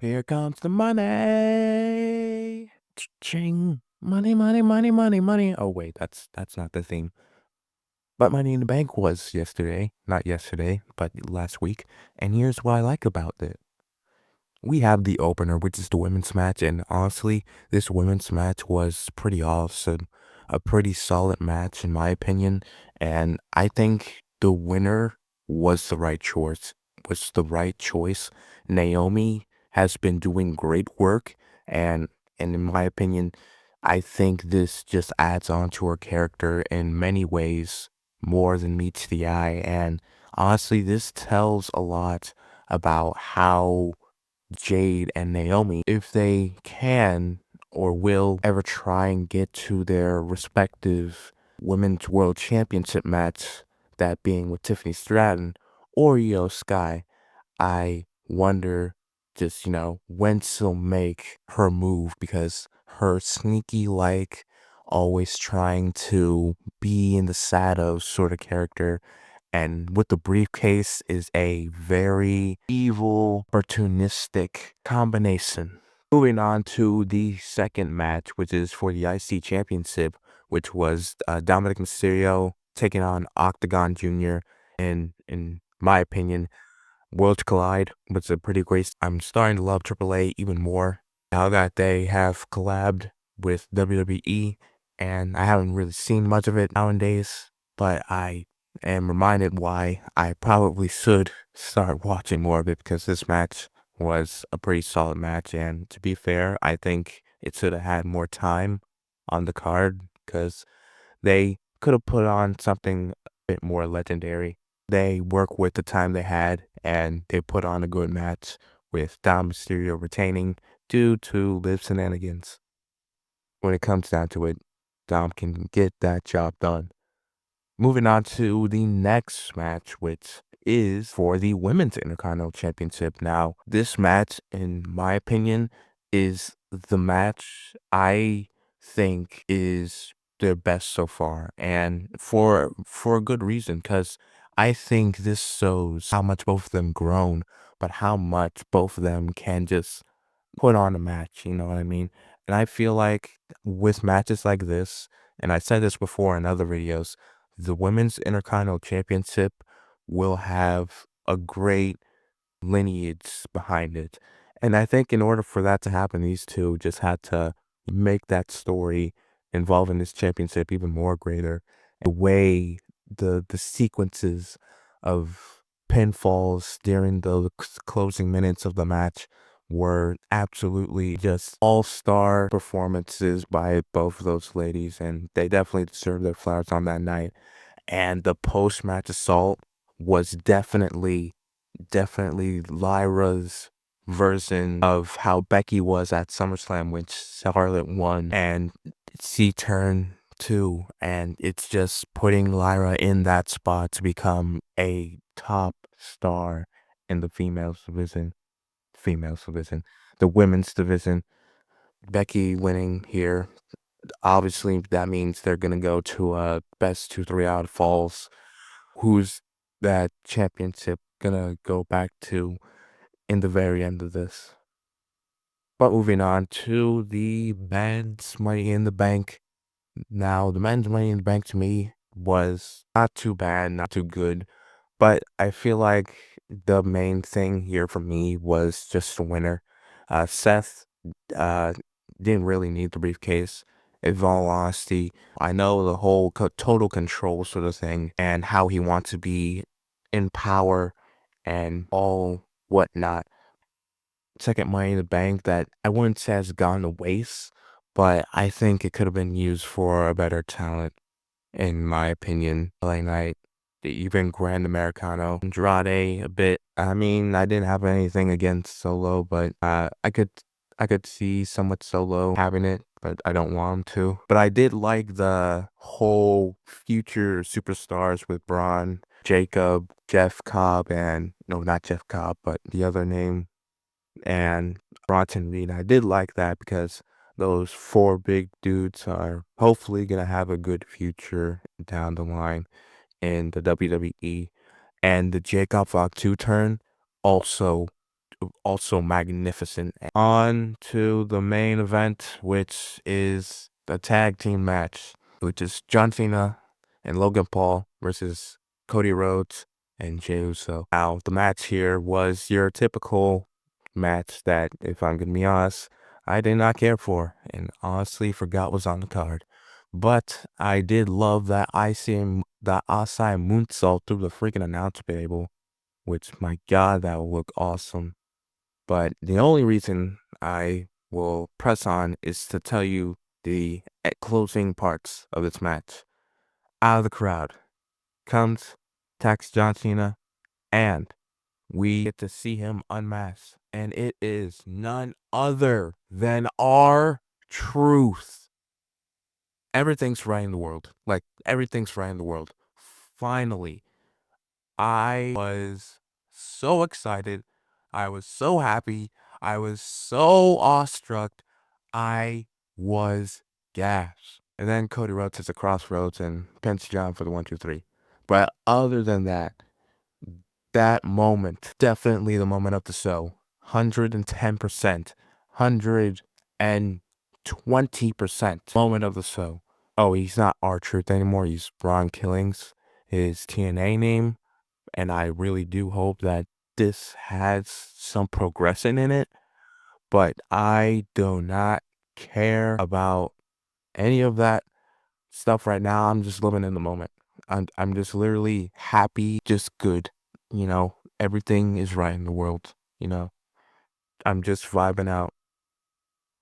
Here comes the money. Ching. Money, money, money, money, money. Oh wait, that's not the theme. But Money in the Bank was yesterday. Not yesterday, but last week. And here's what I like about it. We have the opener, which is the women's match, and honestly, this women's match was pretty awesome. A pretty solid match, in my opinion, and I think the winner was the right choice. Was the right choice. Naomi has been doing great work, and in my opinion, I think this just adds on to her character in many ways more than meets the eye, and honestly, this tells a lot about how Jade and Naomi, if they can or will ever try and get to their respective Women's World Championship match, that being with Tiffany Stratton or Io Sky, I wonder just, when she'll make her move because her sneaky like always trying to be in the shadows sort of character and with the briefcase is a very evil, opportunistic combination. Moving on to the second match, which is for the IC Championship, which was Dominic Mysterio taking on Octagon Jr. And in my opinion, Worlds Collide was a pretty great. I'm starting to love AAA even more now that they have collabed with WWE, and I haven't really seen much of it nowadays, but I am reminded why I probably should start watching more of it because this match was a pretty solid match, and to be fair, I think it should have had more time on the card because they could have put on something a bit more legendary. They work with the time they had, and they put on a good match with Dom Mysterio retaining due to live shenanigans. When it comes down to it, Dom can get that job done. Moving on to the next match, which is for the Women's Intercontinental Championship. Now, this match, in my opinion, is the match I think is their best so far, and for a good reason, because I think this shows how much both of them grown, but how much both of them can just put on a match, you know what I mean? And I feel like with matches like this, and I said this before in other videos, the Women's Intercontinental Championship will have a great lineage behind it. And I think in order for that to happen, these two just had to make that story involving this championship even more greater. The way the sequences of pinfalls during the closing minutes of the match were absolutely just all-star performances by both of those ladies, and they definitely deserve their flowers on that night. And the post-match assault was definitely Lyra's version of how Becky was at SummerSlam when Charlotte won and she turned too. And it's just putting Lyra in that spot to become a top star in the the women's division. Becky winning here. Obviously, that means they're going to go to a best 2-3 out of falls. Who's that championship gonna go back to in the very end of this? But moving on to the men's Money in the Bank. Now, the men's Money in the Bank to me was not too bad, not too good, but I feel like the main thing here for me was just the winner. Seth uh, didn't really need the briefcase. In all honesty, I know the whole total control sort of thing and how he wants to be in power and all whatnot. Second Money in the Bank that I wouldn't say has gone to waste, but I think it could have been used for a better talent, in my opinion. LA Knight, even Grand Americano, Andrade a bit. I mean, I didn't have anything against Solo, but I could see somewhat Solo having it, but I don't want him to. But I did like the whole future superstars with Braun, Jacob, Jeff Cobb, and no, not Jeff Cobb, but the other name, and Bronson Reed. I did like that because those four big dudes are hopefully gonna have a good future down the line in the WWE. And the Jacob Fatu turn also also magnificent. On to the main event, which is the tag team match, which is John Cena and Logan Paul versus Cody Rhodes and Jey Uso. Now, the match here was your typical match that, if I'm gonna be honest, I did not care for and honestly forgot was on the card. But I did love that that Asai moonsault through the freaking announce table, which, my God, that will look awesome. But the only reason I will press on is to tell you the closing parts of this match. Out of the crowd comes Tax John Cena, and we get to see him unmasked. And it is none other than R-Truth. Everything's right in the world. Like, everything's right in the world. Finally, I was so excited. I was so happy. I was so awestruck. I was gassed. And then Cody Rhodes hits a crossroads and pins John for the 1-2-3. But other than that, that moment, definitely the moment of the show. 110%. 120% moment of the show. Oh, he's not R-Truth anymore. He's Ron Killings, his TNA name. And I really do hope that this has some progression in it. But I do not care about any of that stuff right now. I'm just living in the moment. I'm just literally happy, just good. Everything is right in the world. I'm just vibing out.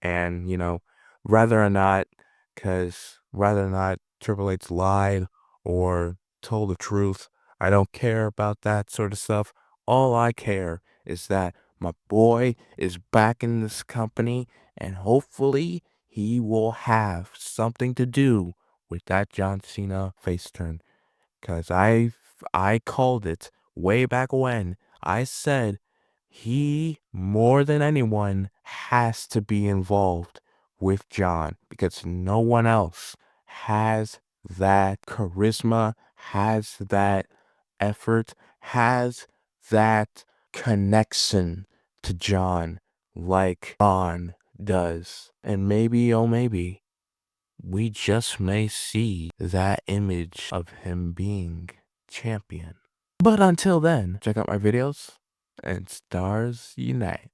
And, whether or not, whether or not Triple H lied or told the truth, I don't care about that sort of stuff. All I care is that my boy is back in this company, and hopefully he will have something to do with that John Cena face turn. Because I called it way back when. I said he, more than anyone, has to be involved with John, because no one else has that charisma, has that effort, has that connection to John like John does. And maybe, oh maybe, we just may see that image of him being champion. But until then, check out my videos, and STARZ Unite.